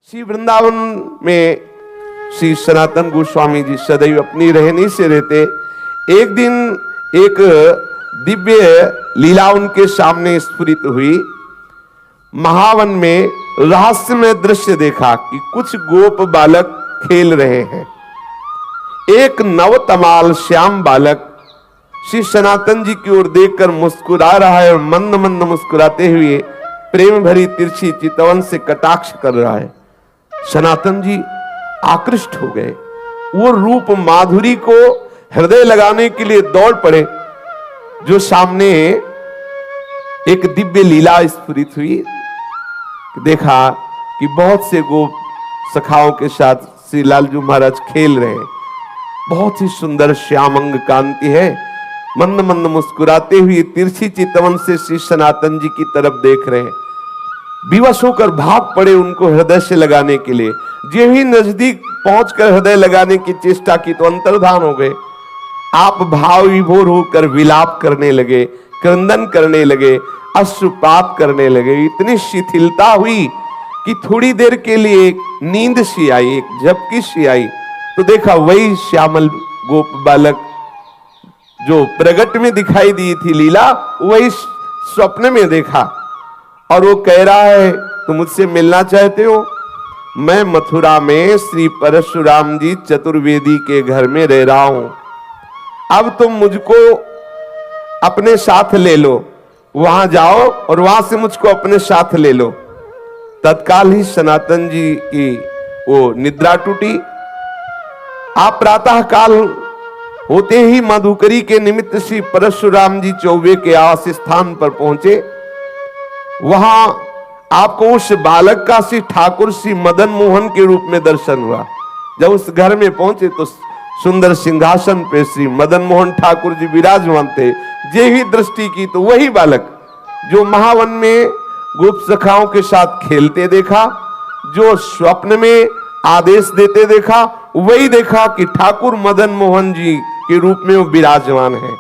श्री वृंदावन में श्री सनातन गोस्वामी जी सदैव अपनी रहनी से रहते। एक दिन एक दिव्य लीला उनके सामने स्फुरित हुई। महावन में रहस्यमय दृश्य देखा कि कुछ गोप बालक खेल रहे हैं। एक नवतमाल श्याम बालक श्री सनातन जी की ओर देखकर मुस्कुरा रहा है और मंद मंद मुस्कुराते हुए प्रेम भरी तिरछी चितवन से कटाक्ष कर रहा है। सनातन जी आकृष्ट हो गए। वो रूप माधुरी को हृदय लगाने के लिए दौड़ पड़े। जो सामने एक दिव्य लीला स्फुरित हुई, देखा कि बहुत से गोप सखाओं के साथ श्री लालजू महाराज खेल रहे हैं। बहुत ही सुंदर श्यामंग कांति है। मंद मंद मुस्कुराते हुए तिरछी चितवन से श्री सनातन जी की तरफ देख रहे हैं। विवश होकर भाग पड़े उनको हृदय से लगाने के लिए। जो ही नजदीक पहुंचकर हृदय लगाने की चेष्टा की तो अंतर्धान हो गए। आप भाव विभोर होकर विलाप करने लगे, क्रंदन करने लगे, अश्रुपात करने लगे। इतनी शिथिलता हुई कि थोड़ी देर के लिए नींद सी आई, एक झपकी सी आई। तो देखा वही श्यामल गोप बालक जो प्रगट में दिखाई दी थी लीला, वही स्वप्न में देखा। और वो कह रहा है, तुम मुझसे मिलना चाहते हो? मैं मथुरा में श्री परशुराम जी चतुर्वेदी के घर में रह रहा हूं। अब तुम मुझको अपने साथ ले लो। वहां जाओ और वहां से मुझको अपने साथ ले लो। तत्काल ही सनातन जी की वो निद्रा टूटी। आप प्रातः काल होते ही मधुकरी के निमित्त श्री परशुराम जी चौबे के आवास स्थान पर पहुंचे। वहां आपको उस बालक का श्री ठाकुर श्री मदन मोहन के रूप में दर्शन हुआ। जब उस घर में पहुंचे तो सुंदर सिंहासन पे श्री मदन मोहन ठाकुर जी विराजमान थे। जे ही दृष्टि की तो वही बालक जो महावन में गोप सखाओं के साथ खेलते देखा, जो स्वप्न में आदेश देते देखा, वही देखा कि ठाकुर मदन मोहन जी के रूप में वो विराजमान है।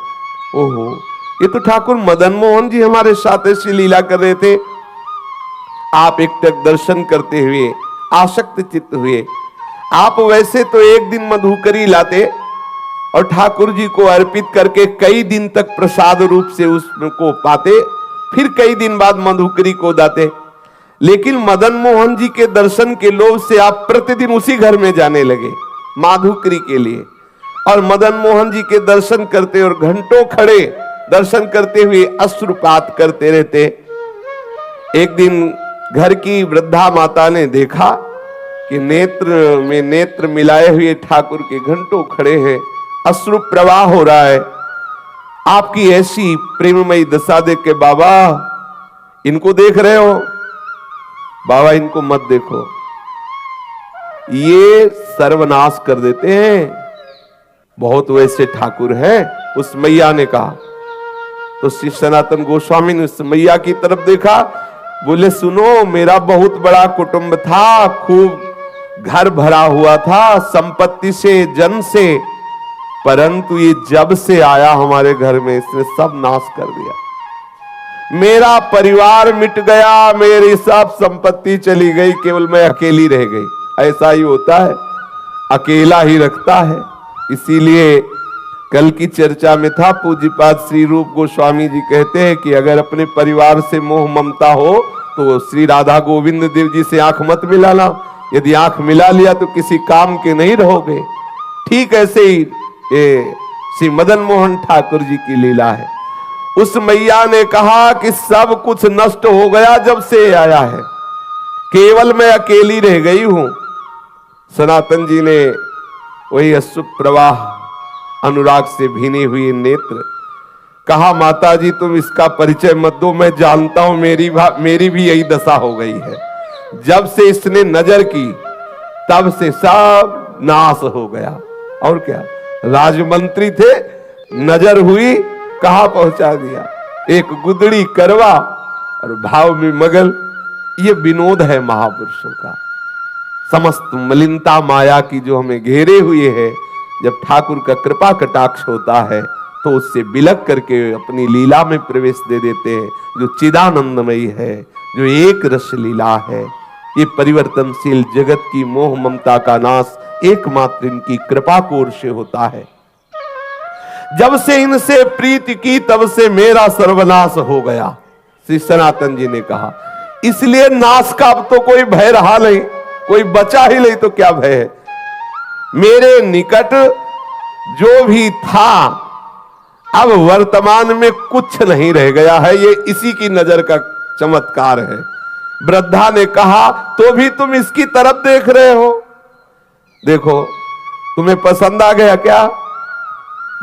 ओहो, ये तो ठाकुर मदन मोहन जी हमारे साथ ऐसी लीला कर रहे थे। आप एकटक दर्शन करते हुए आसक्त चित्त हुए। आप वैसे तो एक दिन मधुकरी लाते और ठाकुर जी को अर्पित करके कई दिन तक प्रसाद रूप से उसको पाते, फिर कई दिन बाद मधुकरी को दाते। लेकिन मदन मोहन जी के दर्शन के लोभ से आप प्रतिदिन उसी घर में जाने लगे माधुकरी के लिए। और मदन मोहन जी के दर्शन करते और घंटों खड़े दर्शन करते हुए अश्रुपात करते रहते। एक दिन घर की वृद्धा माता ने देखा कि नेत्र में नेत्र मिलाए हुए ठाकुर के घंटों खड़े हैं, अश्रु प्रवाह हो रहा है। आपकी ऐसी प्रेममयी दशा देख के, बाबा इनको देख रहे हो? बाबा इनको मत देखो, ये सर्वनाश कर देते हैं। बहुत वैसे ठाकुर हैं। उस मैया ने कहा। तो श्री सनातन गोस्वामी ने उस मैया की तरफ देखा, बोले सुनो, मेरा बहुत बड़ा कुटुंब था, खूब घर भरा हुआ था संपत्ति से, जन से, परंतु ये जब से आया हमारे घर में इसने सब नाश कर दिया। मेरा परिवार मिट गया, मेरी सब संपत्ति चली गई, केवल मैं अकेली रह गई। ऐसा ही होता है, अकेला ही रखता है। इसीलिए कल की चर्चा में था, पूज्यपाद श्री रूप गोस्वामी जी कहते हैं कि अगर अपने परिवार से मोह ममता हो तो श्री राधा गोविंद देव जी से आंख मत मिलाना। यदि आंख मिला लिया तो किसी काम के नहीं रहोगे। ठीक ऐसे ही ये श्री मदन मोहन ठाकुर जी की लीला है। उस मैया ने कहा कि सब कुछ नष्ट हो गया जब से आया है, केवल मैं अकेली रह गई हूं। सनातन जी ने वही अश्रु प्रवाह, अनुराग से भीने हुए नेत्र, कहा माता जी तुम इसका परिचय मत दो, मैं जानता हूं मेरी भी यही दशा हो गई है। जब से इसने नजर की तब से सब नाश हो गया। और क्या, राजमंत्री थे, नजर हुई, कहां पहुंचा दिया, एक गुदड़ी करवा और भाव में मगल। ये विनोद है महापुरुषों का। समस्त मलिनता माया की जो हमें घेरे हुए है, जब ठाकुर का कृपा कटाक्ष होता है तो उससे बिलक करके अपनी लीला में प्रवेश दे देते हैं, जो चिदानंदमयी है, जो एक रस लीला है। ये परिवर्तनशील जगत की मोह ममता का नाश एकमात्र इनकी कृपा की ओर से होता है। जब से इनसे प्रीति की तब से मेरा सर्वनाश हो गया, श्री सनातन जी ने कहा। इसलिए नाश का अब तो कोई भय रहा नहीं, कोई बचा ही नहीं तो क्या भय है। मेरे निकट जो भी था अब वर्तमान में कुछ नहीं रह गया है, ये इसी की नजर का चमत्कार है। वृद्धा ने कहा तो भी तुम इसकी तरफ देख रहे हो, देखो तुम्हें पसंद आ गया क्या?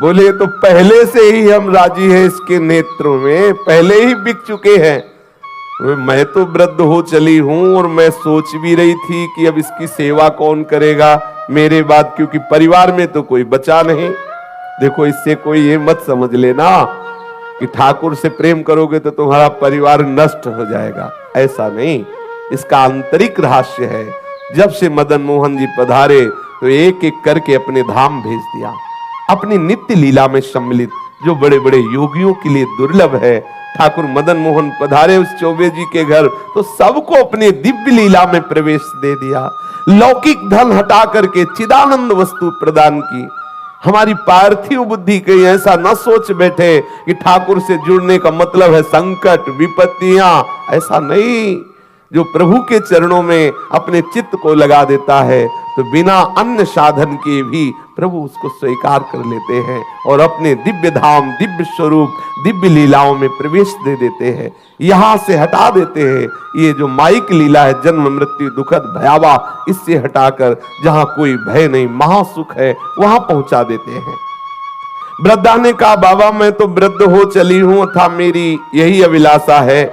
बोले तो पहले से ही हम राजी हैं, इसके नेत्रों में पहले ही बिक चुके हैं। मैं तो वृद्ध हो चली हूं और मैं सोच भी रही थी कि अब इसकी सेवा कौन करेगा मेरे बाद, क्योंकि परिवार में तो कोई बचा नहीं। देखो इससे कोई ये मत समझ लेना कि ठाकुर से प्रेम करोगे तो तुम्हारा परिवार नष्ट हो जाएगा, ऐसा नहीं। इसका आंतरिक रहस्य है। जब से मदन मोहन जी पधारे तो एक एक करके अपने धाम भेज दिया, अपनी नित्य लीला में सम्मिलित, जो बड़े बड़े योगियों के लिए दुर्लभ है। ठाकुर मदन मोहन पधारे उस चौबे जी के घर तो सबको अपने दिव्य लीला में प्रवेश दे दिया, लौकिक धन हटा करके चिदानंद वस्तु प्रदान की। हमारी पार्थिव बुद्धि कहीं ऐसा न सोच बैठे कि ठाकुर से जुड़ने का मतलब है संकट विपत्तियां, ऐसा नहीं। जो प्रभु के चरणों में अपने चित्त को लगा देता है तो बिना अन्य साधन के भी प्रभु उसको स्वीकार कर लेते हैं और अपने दिव्य धाम, दिव्य स्वरूप, दिव्य लीलाओं में प्रवेश दे देते हैं। यहां से हटा देते हैं ये जो माइक लीला है, जन्म मृत्यु दुखद भयावह, इससे हटाकर जहां कोई भय नहीं, महासुख है, वहां पहुंचा देते हैं। वृद्धा ने कहा बाबा मैं तो वृद्ध हो चली हूं, था मेरी यही अभिलाषा है,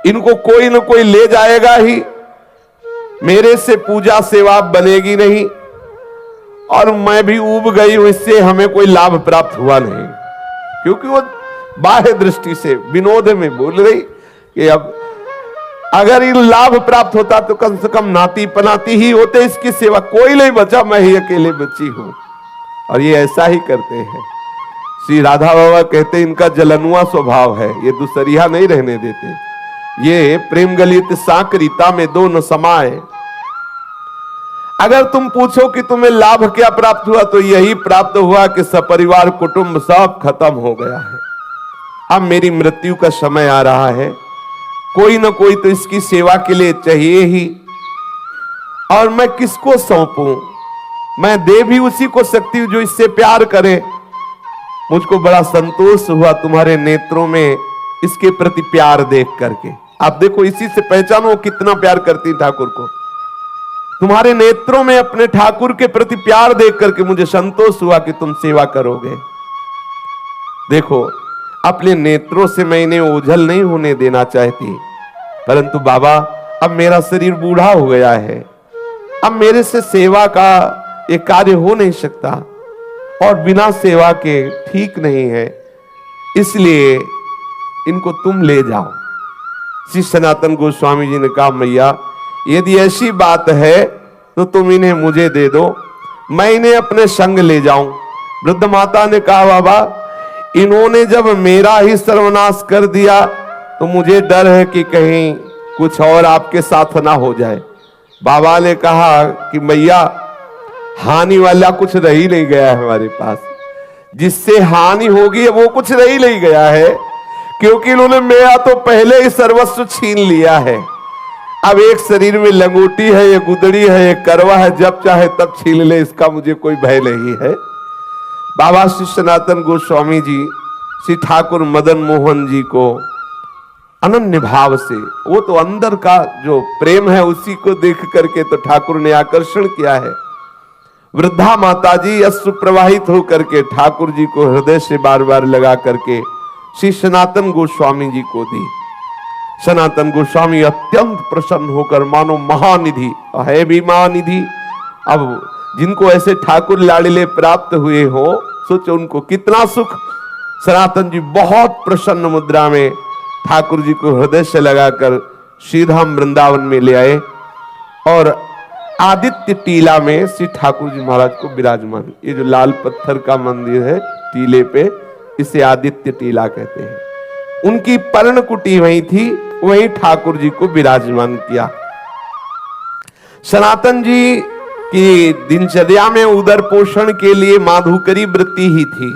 इनको कोई न कोई ले जाएगा ही, मेरे से पूजा सेवा बनेगी नहीं और मैं भी ऊब गई हूं, इससे हमें कोई लाभ प्राप्त हुआ नहीं। क्योंकि वो बाह्य दृष्टि से विनोद में बोल रही कि अब अगर इन लाभ प्राप्त होता तो कम से कम नाती पनाती ही होते, इसकी सेवा कोई नहीं बचा, मैं ही अकेले बची हूं। और ये ऐसा ही करते हैं। श्री राधा बाबा कहते इनका जलनुआ स्वभाव है, ये दूसरिया नहीं रहने देते। ये प्रेम गलित साकरीता में दो न समाए। अगर तुम पूछो कि तुम्हें लाभ क्या प्राप्त हुआ तो यही प्राप्त हुआ कि सपरिवार कुटुंब सब खत्म हो गया है। अब मेरी मृत्यु का समय आ रहा है, कोई ना कोई तो इसकी सेवा के लिए चाहिए ही, और मैं किसको सौंपूं? मैं दे भी उसी को सकती हूं जो इससे प्यार करे। मुझको बड़ा संतोष हुआ तुम्हारे नेत्रों में इसके प्रति प्यार देख करके। आप देखो इसी से पहचानो कितना प्यार करती ठाकुर को। तुम्हारे नेत्रों में अपने ठाकुर के प्रति प्यार देख करके मुझे संतोष हुआ कि तुम सेवा करोगे। देखो अपने नेत्रों से मैं इन्हें ओझल नहीं होने देना चाहती, परंतु बाबा अब मेरा शरीर बूढ़ा हो गया है, अब मेरे से सेवा का एक कार्य हो नहीं सकता और बिना सेवा के ठीक नहीं है, इसलिए इनको तुम ले जाओ। श्री सनातन गोस्वामी जी ने कहा मैया यदि ऐसी बात है तो तुम इन्हें मुझे दे दो, मैं इन्हें अपने संग ले जाऊं। वृद्ध माता ने कहा बाबा इन्होंने जब मेरा ही सर्वनाश कर दिया तो मुझे डर है कि कहीं कुछ और आपके साथ ना हो जाए। बाबा ने कहा कि मैया हानि वाला कुछ रह ही नहीं गया है हमारे पास, जिससे हानि होगी वो कुछ रह ही नहीं गया है, क्योंकि इन्होंने मेरा तो पहले ही सर्वस्व छीन लिया है। अब एक शरीर में लंगोटी है, ये गुदड़ी है, ये करवा है, जब चाहे तब छीन ले, इसका मुझे कोई भय नहीं है। बाबा श्री सनातन गोस्वामी जी श्री ठाकुर मदन मोहन जी को अनन्य भाव से, वो तो अंदर का जो प्रेम है उसी को देख करके तो ठाकुर ने आकर्षण किया है। वृद्धा माता जी अश्रु प्रवाहित होकर के ठाकुर जी को हृदय से बार बार लगा करके श्री सनातन गोस्वामी जी को दी। सनातन गोस्वामी अत्यंत प्रसन्न होकर मानो महानिधि है भी महानिधि, अब जिनको ऐसे ठाकुर लाडले प्राप्त हुए हो सोचो उनको कितना सुख। सनातन जी बहुत प्रसन्न मुद्रा में ठाकुर जी को हृदय से लगाकर श्रीधाम वृंदावन में ले आए और आदित्य टीला में श्री ठाकुर जी महाराज को विराजमान, ये जो लाल पत्थर का मंदिर है टीले पे, इसे आदित्य टीला कहते हैं। उनकी पर्णकुटी वहीं थी, वहीं ठाकुर जी को विराजमान किया। सनातन जी की दिनचर्या में उदर पोषण के लिए माधुकरी वृत्ति ही थी।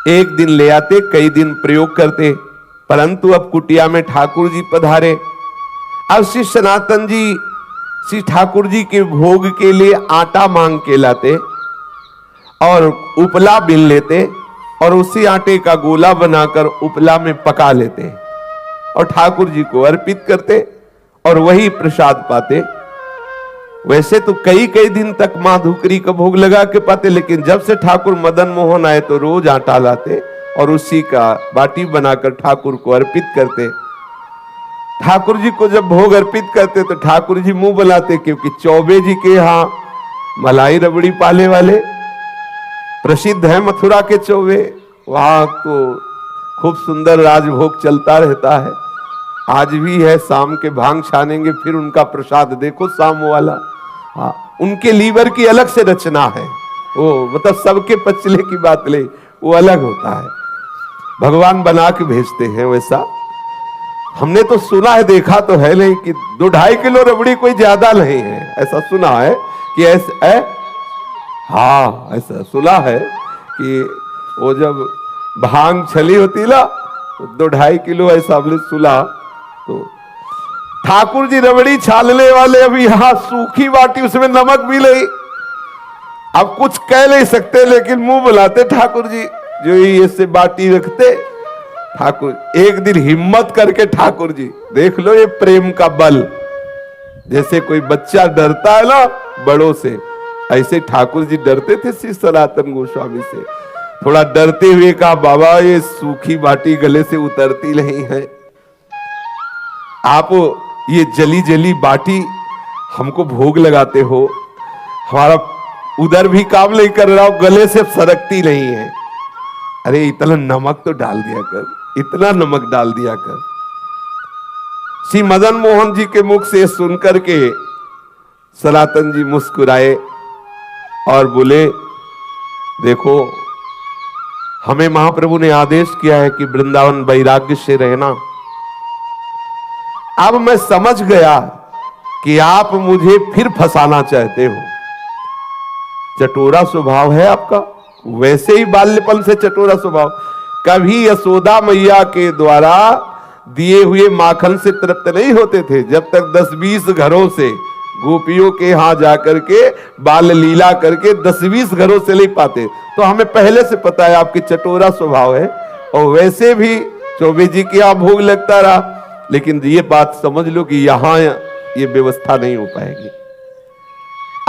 एक दिन ले आते, कई दिन प्रयोग करते, परंतु अब कुटिया में ठाकुर जी पधारे। अब श्री सनातन जी श्री ठाकुर जी के भोग के लिए आटा मांग के लाते और उपला बिन लेते और उसी आटे का गोला बनाकर उपला में पका लेते और ठाकुर जी को अर्पित करते और वही प्रसाद पाते। वैसे तो कई कई दिन तक माधुकरी का भोग लगा के पाते, लेकिन जब से ठाकुर मदन मोहन आए तो रोज आटा लाते और उसी का बाटी बनाकर ठाकुर को अर्पित करते। ठाकुर जी को जब भोग अर्पित करते तो ठाकुर जी मुंह बुलाते, क्योंकि चौबे जी के यहाँ मलाई रबड़ी पाले वाले प्रसिद्ध है, मथुरा के चौबे, वहां तो खूब सुंदर राजभोग चलता रहता है। आज भी है, शाम के भांग छानेंगे फिर उनका प्रसाद देखो शाम वाला। हाँ, उनके लीवर की अलग से रचना है, वो मतलब सबके पचले की बात ले, वो अलग होता है, भगवान बना के भेजते हैं वैसा। हमने तो सुना है, देखा तो है नहीं कि 2-2.5 किलो रबड़ी कोई ज्यादा नहीं है, ऐसा सुना है कि ऐसे हाँ ऐसा सुना है कि वो जब भांग छली होती ना 2-2.5 किलो ऐसा हमने सुना। तो ठाकुर जी रबड़ी छालने वाले, अभी यहां सूखी बाटी, उसमें नमक भी नहीं, अब कुछ कह नहीं सकते, लेकिन मुंह बुलाते ठाकुर जी, जो ही ऐसे बाटी रखते ठाकुर। एक दिन हिम्मत करके ठाकुर जी, देख लो ये प्रेम का बल, जैसे कोई बच्चा डरता है ना बड़ों से, ऐसे ठाकुर जी डरते थे श्री सनातन गोस्वामी से। थोड़ा डरते हुए कहा, बाबा ये सूखी बाटी गले से उतरती नहीं है, आप ये जली जली बाटी हमको भोग लगाते हो, हमारा उधर भी काम नहीं कर रहा हो, गले से सरकती नहीं है। अरे इतना नमक तो डाल दिया कर, इतना नमक डाल दिया कर। श्री मदन मोहन जी के मुख से सुनकर के सनातन जी मुस्कुराए और बोले, देखो हमें महाप्रभु ने आदेश किया है कि वृंदावन वैराग्य से रहना। अब मैं समझ गया कि आप मुझे फिर फंसाना चाहते हो, चटोरा स्वभाव है आपका, वैसे ही बाल्यपन से चटोरा स्वभाव। कभी यशोदा मैया के द्वारा दिए हुए माखन से तृप्त नहीं होते थे, जब तक 10-20 घरों से गोपियों के यहां जाकर के बाल लीला करके 10-20 घरों से नहीं पाते। तो हमें पहले से पता है आपकी चटोरा स्वभाव है, और वैसे भी चौबे जी के यहां भोग लगता रहा, लेकिन ये बात समझ लो कि यहां ये व्यवस्था नहीं हो पाएगी।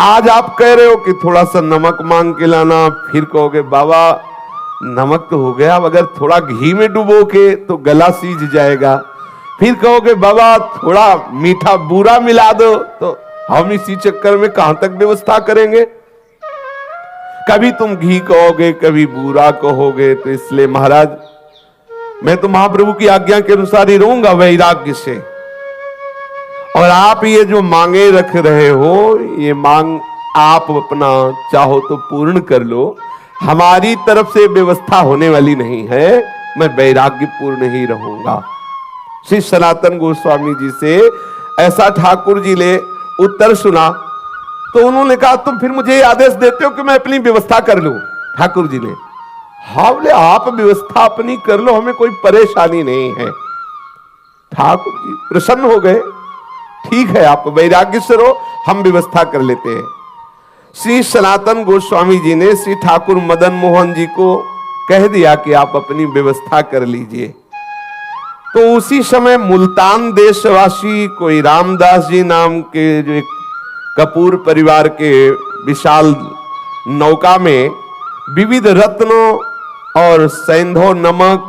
आज आप कह रहे हो कि थोड़ा सा नमक मांग के लाना, फिर कहोगे बाबा नमक तो हो गया, अगर थोड़ा घी में डुबो के तो गला सीज जाएगा, फिर कहोगे बाबा थोड़ा मीठा बूरा मिला दो, तो हम इसी चक्कर में कहां तक व्यवस्था करेंगे। कभी तुम घी कहोगे, कभी बूरा कहोगे, तो इसलिए महाराज मैं तो महाप्रभु की आज्ञा के अनुसार ही रहूंगा वैराग्य से। और आप ये जो मांगे रख रहे हो, ये मांग आप अपना चाहो तो पूर्ण कर लो, हमारी तरफ से व्यवस्था होने वाली नहीं है, मैं वैराग्य पूर्ण ही रहूंगा। श्री सनातन गोस्वामी जी से ऐसा ठाकुर जी ने उत्तर सुना, तो उन्होंने कहा तुम फिर मुझे आदेश देते हो कि मैं अपनी व्यवस्था कर लूं। ठाकुर जी ने हाँ बोले, आप व्यवस्था अपनी कर लो, हमें कोई परेशानी नहीं है। ठाकुर जी प्रसन्न हो गए, ठीक है आप वैराग्य से रहो, हम व्यवस्था कर लेते हैं। श्री सनातन गोस्वामी जी ने श्री ठाकुर मदन मोहन जी को कह दिया कि आप अपनी व्यवस्था कर लीजिए। तो उसी समय मुल्तान देशवासी कोई रामदास जी नाम के जो एक कपूर परिवार के विशाल नौका में विविध रत्नों और सैंधव नमक,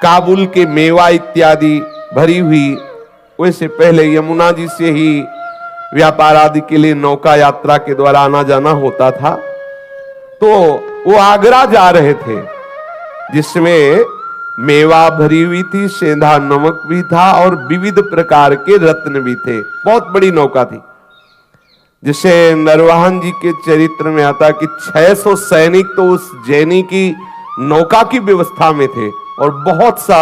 काबुल के मेवा इत्यादि भरी हुई, वैसे पहले यमुना जी से ही व्यापार आदि के लिए नौका यात्रा के द्वारा आना जाना होता था। तो वो आगरा जा रहे थे, जिसमें मेवा भरी हुई थी, सेंधा नमक भी था और विविध प्रकार के रत्न भी थे। बहुत बड़ी नौका थी, जिसे नरवाहन जी के चरित्र में आता कि 600 सैनिक तो उस जैनी की नौका की व्यवस्था में थे और बहुत सा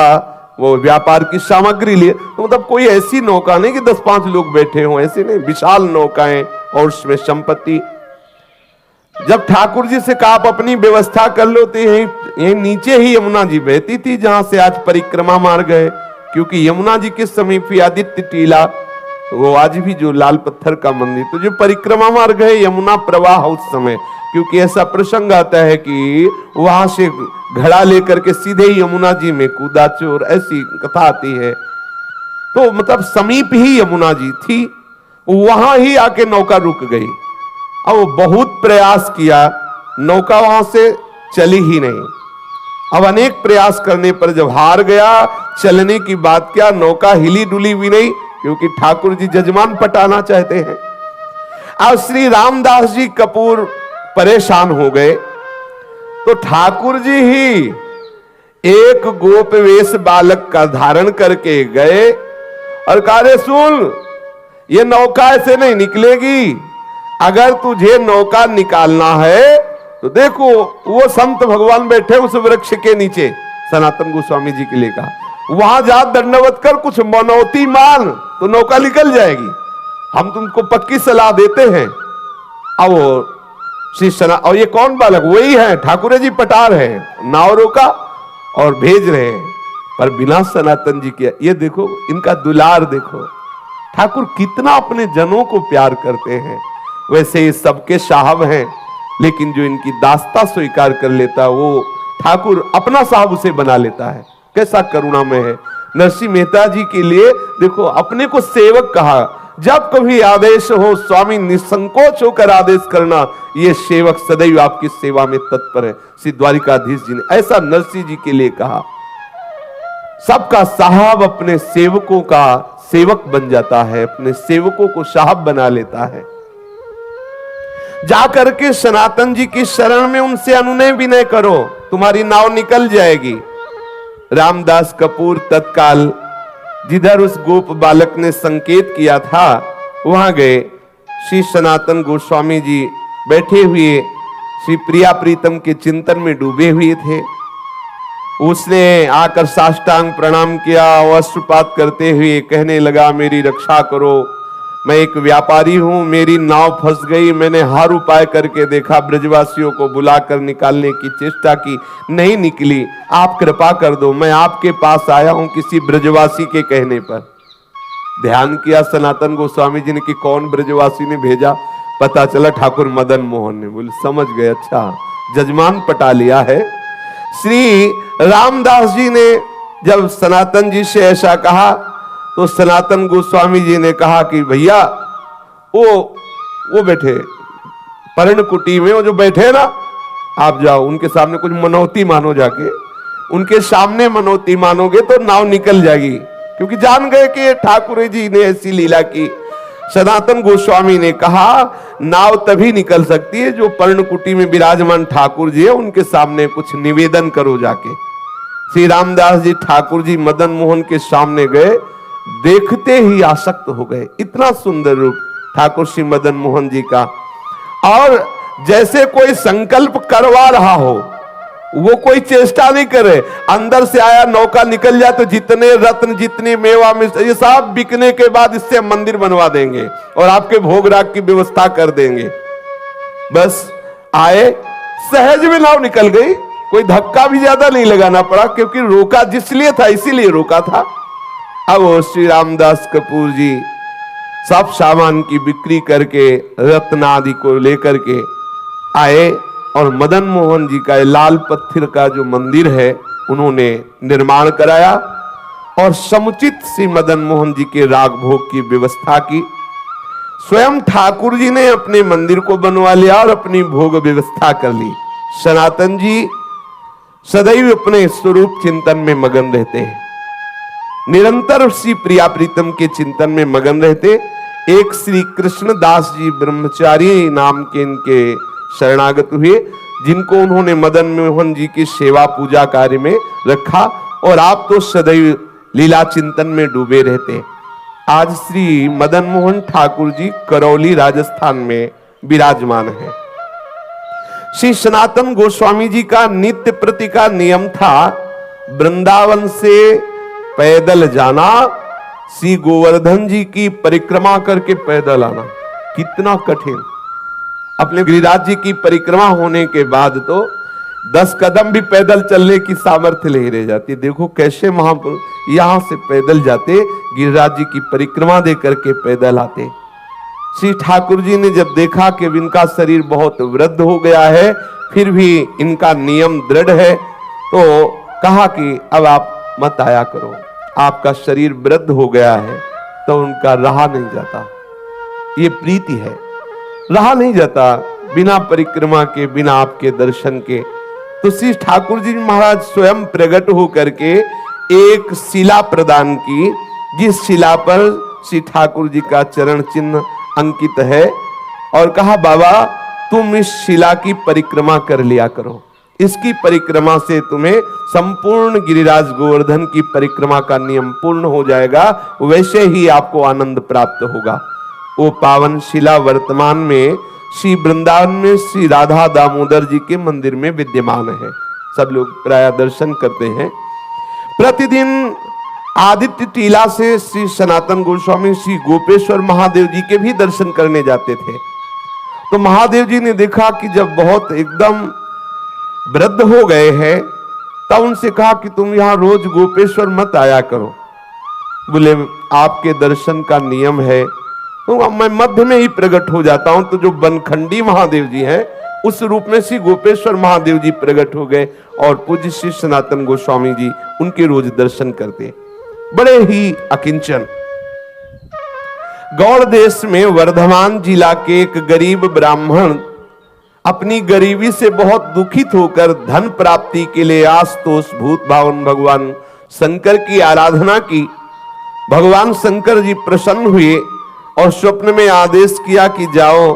वो व्यापार की सामग्री लिए, तो मतलब कोई ऐसी नौका नहीं कि 10-5 लोग बैठे हों, ऐसे नहीं, विशाल नौकाएं और उसमें संपत्ति। जब ठाकुर जी से कहा आप अपनी व्यवस्था कर लो, तो यही नीचे ही यमुना जी बहती थी, जहां से आज परिक्रमा मार्ग है। क्योंकि यमुना जी के समीप ही आदित्य टीला, वो आज भी जो लाल पत्थर का मंदिर, तो जो परिक्रमा मार्ग है यमुना प्रवाह उस समय, क्योंकि ऐसा प्रसंग आता है कि वहां से घड़ा लेकर के सीधे ही यमुना जी में कूदा चोर, ऐसी कथा आती है। तो मतलब समीप ही यमुना जी थी, वहां ही आके नौका रुक गई। अब बहुत प्रयास किया, नौका वहां से चली ही नहीं। अब अनेक प्रयास करने पर जब हार गया, चलने की बात क्या, नौका हिली डुली भी नहीं, क्योंकि ठाकुर जी जजमान पटाना चाहते हैं। अब श्री रामदास जी कपूर परेशान हो गए, तो ठाकुर जी ही एक गोप वेश बालक का धारण करके गए और कहा, रे सुन, ये नौका ऐसे नहीं निकलेगी, अगर तुझे नौका निकालना है तो देखो वो संत भगवान बैठे उस वृक्ष के नीचे, सनातन गोस्वामी जी के लिए कहा, वहां जा दंडवत कर, कुछ मनौती मान, तो नौका निकल जाएगी, हम तुमको पक्की सलाह देते हैं। अब वो श्री सना, और ये कौन बालक, वही है ठाकुर जी पटार है, नाव रोका और भेज रहे हैं, पर बिना सनातन जी के। ये देखो इनका दुलार देखो, ठाकुर कितना अपने जनों को प्यार करते हैं। वैसे ये सबके साहब हैं, लेकिन जो इनकी दास्ता स्वीकार कर लेता है, वो ठाकुर अपना साहब उसे बना लेता है। कैसा करुणा में है। नरसिंह मेहता जी के लिए देखो, अपने को सेवक कहा, जब कभी आदेश हो स्वामी निसंकोच होकर आदेश करना, ये सेवक सदैव आपकी सेवा में तत्पर है। श्री द्वारिकाधीश जी ने ऐसा नरसिंह जी के लिए कहा। सबका साहब अपने सेवकों का सेवक बन जाता है, अपने सेवकों को साहब बना लेता है। जाकर के सनातन जी की शरण में उनसे अनुनय विनय करो, तुम्हारी नाव निकल जाएगी। रामदास कपूर तत्काल जिधर उस गोप बालक ने संकेत किया था वहां गए। श्री सनातन गोस्वामी जी बैठे हुए श्री प्रिया प्रीतम के चिंतन में डूबे हुए थे। उसने आकर साष्टांग प्रणाम किया, वस्त्रपात करते हुए कहने लगा, मेरी रक्षा करो, मैं एक व्यापारी हूं, मेरी नाव फंस गई, मैंने हर उपाय करके देखा, ब्रजवासियों को बुलाकर निकालने की चेष्टा की, नहीं निकली, आप कृपा कर दो, मैं आपके पास आया हूं किसी ब्रजवासी के कहने पर। ध्यान किया सनातन गोस्वामी जी ने कि कौन ब्रजवासी ने भेजा, पता चला ठाकुर मदन मोहन ने। बोले समझ गए, अच्छा जजमान पटा लिया है। श्री रामदास जी ने जब सनातन जी से ऐसा कहा तो सनातन गोस्वामी जी ने कहा कि भैया वो बैठे पर्णकुटी में, वो जो बैठे ना, आप जाओ उनके सामने कुछ मनौती मानो, जाके उनके सामने मनौती मानोगे तो नाव निकल जाएगी। क्योंकि जान गए कि ठाकुर जी ने ऐसी लीला की। सनातन गोस्वामी ने कहा नाव तभी निकल सकती है जो पर्णकुटी में विराजमान ठाकुर जी है उनके सामने कुछ निवेदन करो जाके। श्री रामदास जी ठाकुर जी मदन मोहन के सामने गए, देखते ही आसक्त हो गए। इतना सुंदर रूप ठाकुर श्री मदन मोहन जी का, और जैसे कोई संकल्प करवा रहा हो, वो कोई चेष्टा नहीं करे, अंदर से आया नौका निकल जाए तो जितने रत्न जितने मेवा में ये सब बिकने के बाद इससे मंदिर बनवा देंगे और आपके भोग राग की व्यवस्था कर देंगे। बस आए, सहज में नाव निकल गई, कोई धक्का भी ज्यादा नहीं लगाना पड़ा, क्योंकि रोका जिसलिए था इसीलिए रोका था। अब श्री रामदास कपूर जी सब सामान की बिक्री करके रत्न आदि को लेकर के आए और मदन मोहन जी का लाल पत्थर का जो मंदिर है उन्होंने निर्माण कराया और समुचित श्री मदन मोहन जी के राग भोग की व्यवस्था की। स्वयं ठाकुर जी ने अपने मंदिर को बनवा लिया और अपनी भोग व्यवस्था कर ली। सनातन जी सदैव अपने स्वरूप चिंतन में मगन रहते हैं, निरंतर श्री प्रिया प्रीतम के चिंतन में मगन रहते। एक श्री कृष्णदास जी ब्रह्मचारी नाम के इनके शरणागत हुए, जिनको उन्होंने मदन मोहन जी की सेवा पूजा कार्य में रखा और आप तो सदैव लीला चिंतन में डूबे रहते। आज श्री मदन मोहन ठाकुर जी करौली राजस्थान में विराजमान है। श्री सनातन गोस्वामी जी का नित्य प्रति का नियम था, वृंदावन से पैदल जाना, श्री गोवर्धन जी की परिक्रमा करके पैदल आना कितना कठिन। अपने गिरिराज जी की परिक्रमा होने के बाद तो 10 कदम भी पैदल चलने की सामर्थ्य नहीं रह जाती। देखो कैसे महापुरुष यहां से पैदल जाते, गिरिराज जी की परिक्रमा दे करके पैदल आते। श्री ठाकुर जी ने जब देखा कि इनका शरीर बहुत वृद्ध हो गया है, फिर भी इनका नियम दृढ़ है, तो कहा कि अब आप मत आया करो, आपका शरीर वृद्ध हो गया है। तो उनका रहा नहीं जाता, ये प्रीति है, रहा नहीं जाता बिना परिक्रमा के, बिना आपके दर्शन के। तो श्री ठाकुर जी महाराज स्वयं प्रकट होकर के एक शिला प्रदान की, जिस शिला पर श्री ठाकुर जी का चरण चिन्ह अंकित है, और कहा बाबा तुम इस शिला की परिक्रमा कर लिया करो, इसकी परिक्रमा से तुम्हें संपूर्ण गिरिराज गोवर्धन की परिक्रमा का नियम पूर्ण हो जाएगा, वैसे ही आपको आनंद प्राप्त होगा। वो पावन शिला वर्तमान में श्री वृंदावन में श्री राधा दामोदर जी के मंदिर में विद्यमान है। सब लोग प्राय दर्शन करते हैं। प्रतिदिन आदित्य टीला से श्री सनातन गोस्वामी श्री गोपेश्वर महादेव जी के भी दर्शन करने जाते थे। तो महादेव जी ने देखा कि जब बहुत एकदम वृद्ध हो गए हैं, तब उनसे कहा कि तुम यहां रोज गोपेश्वर मत आया करो। बोले आपके दर्शन का नियम है, तो मैं मध्य में ही प्रकट हो जाता हूं। तो जो बनखंडी महादेव जी हैं, उस रूप में श्री गोपेश्वर महादेव जी प्रकट हो गए, और पूज्य श्री सनातन गोस्वामी जी उनके रोज दर्शन करते, बड़े ही अकिंचन। गौड़ देश में वर्धमान जिला के एक गरीब ब्राह्मण अपनी गरीबी से बहुत दुखित होकर धन प्राप्ति के लिए आशुतोष भूत भावन भगवान शंकर की आराधना की। भगवान शंकर जी प्रसन्न हुए और स्वप्न में आदेश किया कि जाओ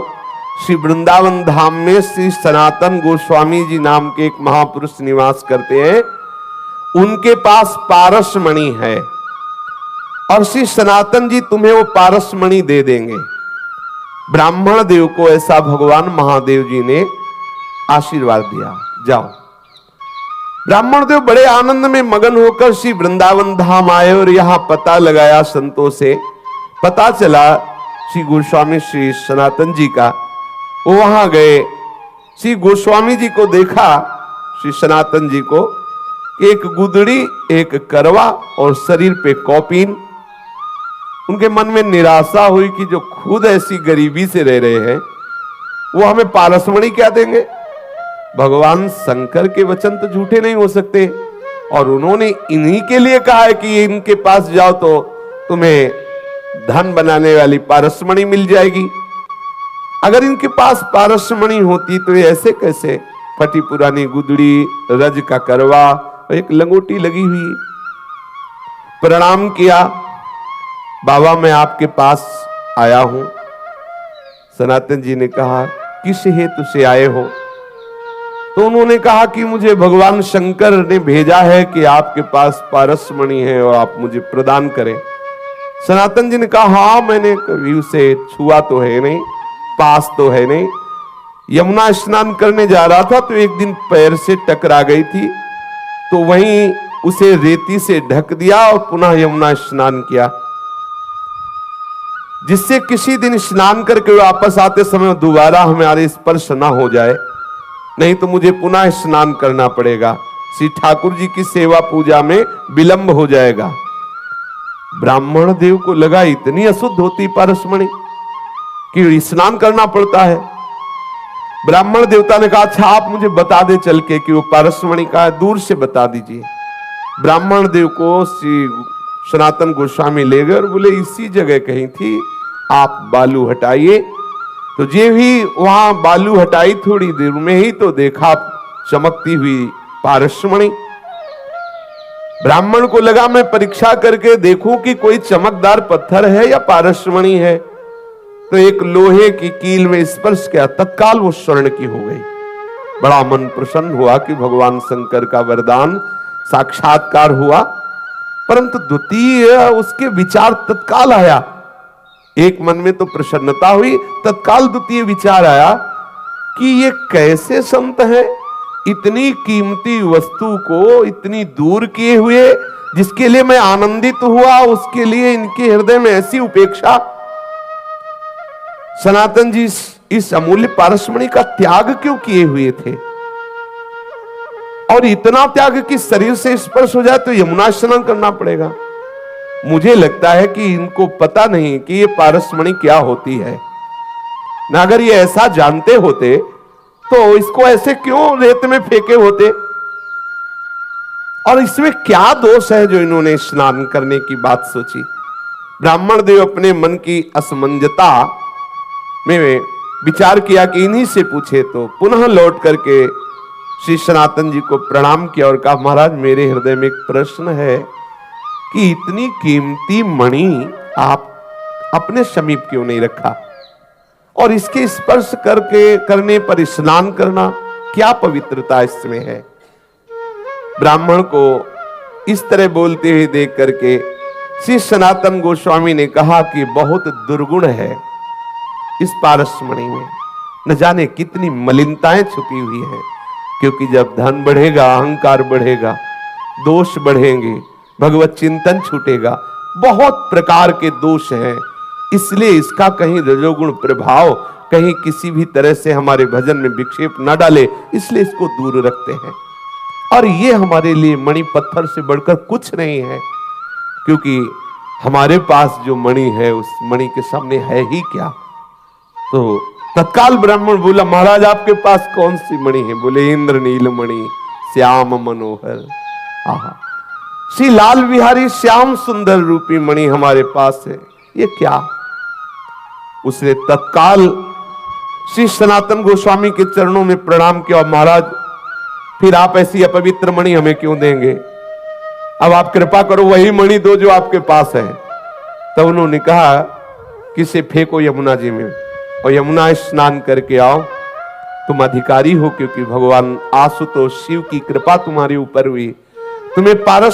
श्री वृंदावन धाम में श्री सनातन गोस्वामी जी नाम के एक महापुरुष निवास करते हैं, उनके पास पारस मणि है, और श्री सनातन जी तुम्हें वो पारस मणि दे देंगे। ब्राह्मण देव को ऐसा भगवान महादेव जी ने आशीर्वाद दिया, जाओ। ब्राह्मण देव बड़े आनंद में मगन होकर श्री वृंदावन धाम आए, और यहां पता लगाया संतों से, पता चला श्री गोस्वामी श्री सनातन जी का। वो वहां गए, श्री गोस्वामी जी को देखा, श्री सनातन जी को, एक गुदड़ी, एक करवा और शरीर पे कौपीन। उनके मन में निराशा हुई कि जो खुद ऐसी गरीबी से रह रहे हैं, वो हमें पारसमणि क्या देंगे। भगवान शंकर के वचन तो झूठे नहीं हो सकते, और उन्होंने इन्हीं के लिए कहा है कि इनके पास जाओ तो तुम्हें धन बनाने वाली पारसमणि मिल जाएगी। अगर इनके पास पारसमणि होती तो ये ऐसे कैसे फटी पुरानी गुदड़ी, रज का करवा, एक लंगोटी लगी हुई। प्रणाम किया, बाबा मैं आपके पास आया हूं। सनातन जी ने कहा किस हेतु से आए हो। तो उन्होंने कहा कि मुझे भगवान शंकर ने भेजा है कि आपके पास पारसमणि है और आप मुझे प्रदान करें। सनातन जी ने कहा हाँ, मैंने कभी उसे छुआ तो है नहीं, पास तो है नहीं। यमुना स्नान करने जा रहा था तो एक दिन पैर से टकरा गई थी, तो वहीं उसे रेती से ढक दिया और पुनः यमुना स्नान किया, जिससे किसी दिन स्नान करके वापस आते समय दोबारा हमारे स्पर्श ना हो जाए, नहीं तो मुझे पुनः स्नान करना पड़ेगा। श्री ठाकुर जी की सेवा पूजा में विलंब हो जाएगा। ब्राह्मण देव को लगा इतनी अशुद्ध होती पारसमणि कि स्नान करना पड़ता है। ब्राह्मण देवता ने कहा अच्छा आप मुझे बता दे चल के कि वो पारसमणि का है, दूर से बता दीजिए। ब्राह्मण देव को श्री सनातन गोस्वामी ले गए और बोले इसी जगह कहीं थी, आप बालू हटाइए। तो जे भी वहां बालू हटाई, थोड़ी देर में ही तो देखा चमकती हुई पारसमणि। ब्राह्मण को लगा मैं परीक्षा करके देखूं कि कोई चमकदार पत्थर है या पारसमणि है। तो एक लोहे की कील में स्पर्श किया, तत्काल वो स्वर्ण की हो गई। बड़ा मन प्रसन्न हुआ कि भगवान शंकर का वरदान साक्षात्कार हुआ। परंतु द्वितीय उसके विचार तत्काल आया, एक मन में तो प्रसन्नता हुई, तत्काल द्वितीय विचार आया कि ये कैसे संत है इतनी कीमती वस्तु को इतनी दूर किए हुए, जिसके लिए मैं आनंदित हुआ, उसके लिए इनके हृदय में ऐसी उपेक्षा। सनातन जी इस अमूल्य पारसमणि का त्याग क्यों किए हुए थे? और इतना त्याग कि शरीर से स्पर्श हो जाए तो यमुना स्नान करना पड़ेगा। मुझे लगता है कि इनको पता नहीं कि ये पारसमणि क्या होती है। ना अगर ये ऐसा जानते होते तो इसको ऐसे क्यों रेत में फेंके होते? और इसमें क्या दोष है जो इन्होंने स्नान करने की बात सोची? ब्राह्मण देव अपने मन की असमंजता में विचार किया कि इन्हीं से पूछे, तो पुनः लौट करके श्री सनातन जी को प्रणाम किया और कहा, महाराज मेरे हृदय में एक प्रश्न है कि इतनी कीमती मणि आप अपने समीप क्यों नहीं रखा, और इसके स्पर्श करने पर स्नान करना क्या पवित्रता इसमें है? ब्राह्मण को इस तरह बोलते हुए देख करके श्री सनातन गोस्वामी ने कहा कि बहुत दुर्गुण है इस पारसमणि में, न जाने कितनी मलिनताएं छुपी हुई हैं। क्योंकि जब धन बढ़ेगा, अहंकार बढ़ेगा, दोष बढ़ेंगे, भगवत चिंतन छूटेगा, बहुत प्रकार के दोष हैं। इसलिए इसका कहीं रजोगुण प्रभाव कहीं किसी भी तरह से हमारे भजन में विक्षेप न डाले, इसलिए इसको दूर रखते हैं। और ये हमारे लिए मणि पत्थर से बढ़कर कुछ नहीं है, क्योंकि हमारे पास जो मणि है उस मणि के सामने है ही क्या। तो तत्काल ब्राह्मण बोला, महाराज आपके पास कौन सी मणि है? बोले, इंद्रनील मणि श्याम मनोहर। आहा, श्री लाल बिहारी श्याम सुंदर रूपी मणि हमारे पास है, ये क्या? उसने तत्काल श्री सनातन गोस्वामी के चरणों में प्रणाम किया, महाराज फिर आप ऐसी अपवित्र मणि हमें क्यों देंगे? अब आप कृपा करो, वही मणि दो जो आपके पास है। तब उन्होंने कहा कि इसे फेंको यमुना जी में और यमुना स्नान करके आओ, तुम अधिकारी हो, क्योंकि भगवान आशुतोष शिव की कृपा तुम्हारे ऊपर हुई, तुम्हें पारस